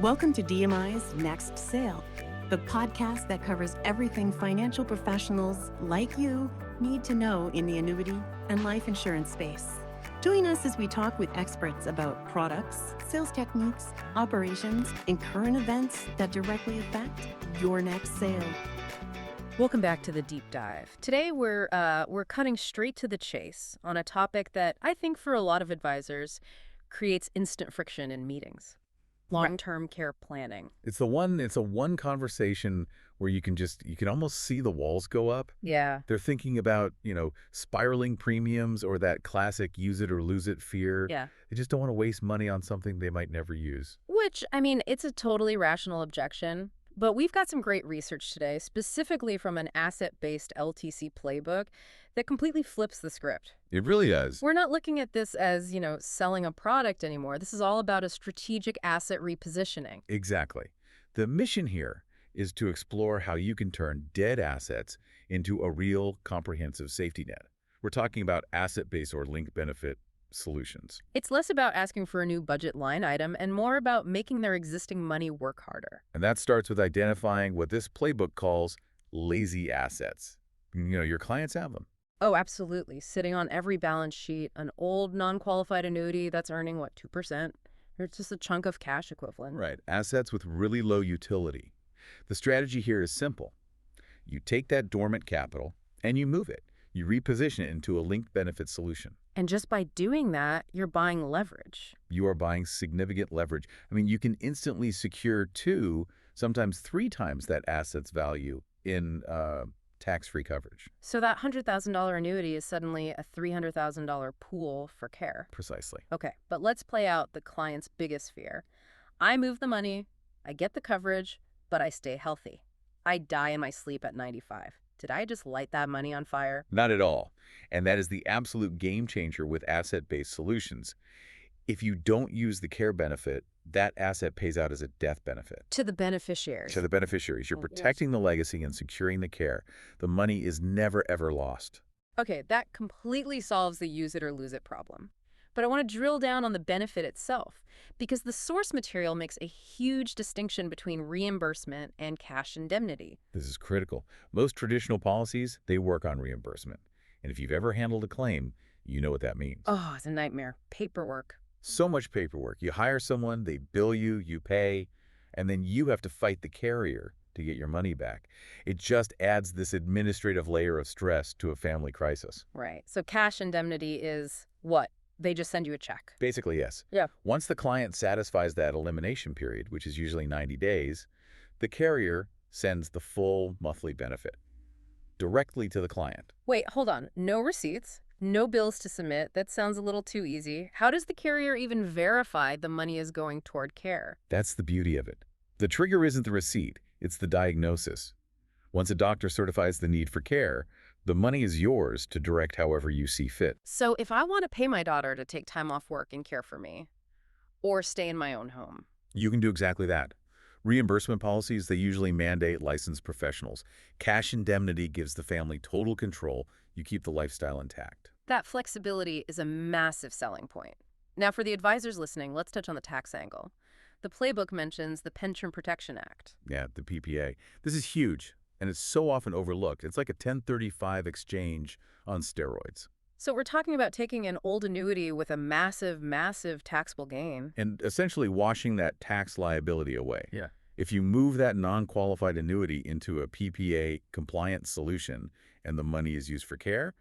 Welcome to DMI's Next Sale, the podcast that covers everything financial professionals like you need to know in the annuity and life insurance space. Join us as we talk with experts about products, sales techniques, operations, and current events that directly affect your next sale. Welcome back to the deep dive. Today we're cutting straight to the chase on a topic that I think for a lot of advisors creates instant friction in meetings. Long-term care planning. It's a one conversation where you can almost see the walls go up. Yeah. They're thinking about, spiraling premiums or that classic use it or lose it fear. Yeah. They just don't want to waste money on something they might never use. Which, it's a totally rational objection. But we've got some great research today, specifically from an asset-based LTC playbook that completely flips the script. It really does. We're not looking at this as, selling a product anymore. This is all about a strategic asset repositioning. Exactly. The mission here is to explore how you can turn dead assets into a real comprehensive safety net. We're talking about asset-based or linked benefit solutions. It's less about asking for a new budget line item and more about making their existing money work harder. And that starts with identifying what this playbook calls lazy assets. Your clients have them. Oh, absolutely. Sitting on every balance sheet, an old non-qualified annuity that's earning, 2%? Or it's just a chunk of cash equivalent. Right. Assets with really low utility. The strategy here is simple. You take that dormant capital and you move it. You reposition it into a linked benefit solution. And just by doing that, you're buying leverage. You are buying significant leverage. You can instantly secure 2, sometimes 3 times that asset's value in tax-free coverage. So that $100,000 annuity is suddenly a $300,000 pool for care. Precisely. Okay, but let's play out the client's biggest fear. I move the money, I get the coverage, but I stay healthy. I die in my sleep at 95. Did I just light that money on fire? Not at all. And that is the absolute game changer with asset-based solutions. If you don't use the care benefit, that asset pays out as a death benefit. To the beneficiaries. To the beneficiaries. You're protecting the legacy and securing the care. The money is never, ever lost. Okay, that completely solves the use it or lose it problem. But I want to drill down on the benefit itself, because the source material makes a huge distinction between reimbursement and cash indemnity. This is critical. Most traditional policies, they work on reimbursement. And if you've ever handled a claim, you know what that means. Oh, it's a nightmare. Paperwork. So much paperwork. You hire someone, they bill you, you pay, and then you have to fight the carrier to get your money back. It just adds this administrative layer of stress to a family crisis. Right. So cash indemnity is what? They just send you a check. Basically, yes. Yeah. Once the client satisfies that elimination period, which is usually 90 days, the carrier sends the full monthly benefit directly to the client. Wait, hold on. No receipts, no bills to submit. That sounds a little too easy. How does the carrier even verify the money is going toward care? That's the beauty of it. The trigger isn't the receipt, it's the diagnosis. Once a doctor certifies the need for care, the money is yours to direct however you see fit. So if I want to pay my daughter to take time off work and care for me, or stay in my own home. You can do exactly that. Reimbursement policies, they usually mandate licensed professionals. Cash indemnity gives the family total control. You keep the lifestyle intact. That flexibility is a massive selling point. Now for the advisors listening, let's touch on the tax angle. The playbook mentions the Pension Protection Act. Yeah, the PPA. This is huge. And it's so often overlooked. It's like a 1035 exchange on steroids. So we're talking about taking an old annuity with a massive, massive taxable gain. And essentially washing that tax liability away. Yeah. If you move that non-qualified annuity into a PPA-compliant solution and the money is used for care,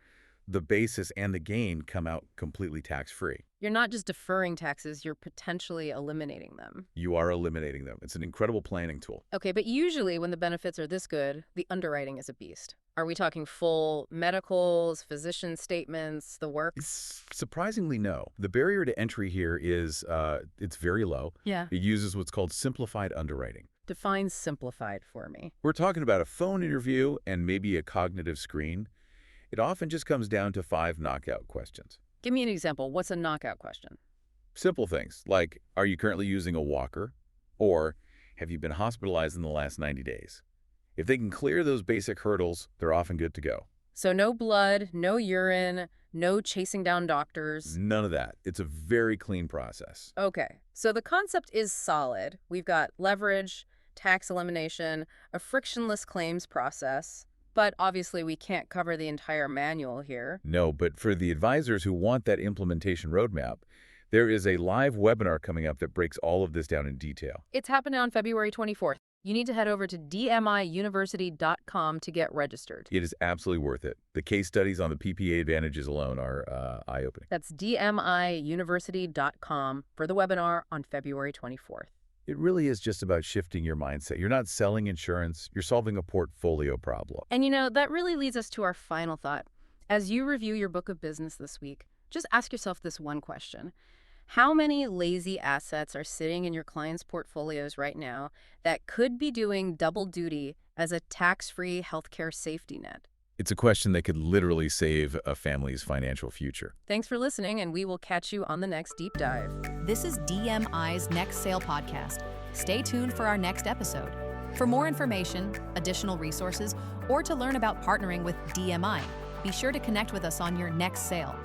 the basis and the gain come out completely tax-free. You're not just deferring taxes, you're potentially eliminating them. You are eliminating them. It's an incredible planning tool. Okay, but usually when the benefits are this good, the underwriting is a beast. Are we talking full medicals, physician statements, the works? Surprisingly, no. The barrier to entry here is it's very low. Yeah. It uses what's called simplified underwriting. Define simplified for me. We're talking about a phone interview and maybe a cognitive screen. It often just comes down to 5 knockout questions. Give me an example. What's a knockout question? Simple things like, are you currently using a walker? Or have you been hospitalized in the last 90 days? If they can clear those basic hurdles, they're often good to go. So no blood, no urine, no chasing down doctors. None of that. It's a very clean process. Okay, so the concept is solid. We've got leverage, tax elimination, a frictionless claims process. But obviously we can't cover the entire manual here. No, but for the advisors who want that implementation roadmap, there is a live webinar coming up that breaks all of this down in detail. It's happening on February 24th. You need to head over to dmiuniversity.com to get registered. It is absolutely worth it. The case studies on the PPA advantages alone are eye-opening. That's dmiuniversity.com for the webinar on February 24th. It really is just about shifting your mindset. You're not selling insurance, you're solving a portfolio problem. And you know, that really leads us to our final thought. As you review your book of business this week, just ask yourself this one question. How many lazy assets are sitting in your clients' portfolios right now that could be doing double duty as a tax-free healthcare safety net? It's a question that could literally save a family's financial future. Thanks for listening, and we will catch you on the next deep dive. This is DMI's Next Sale podcast. Stay tuned for our next episode. For more information, additional resources, or to learn about partnering with DMI, be sure to connect with us on your next sale.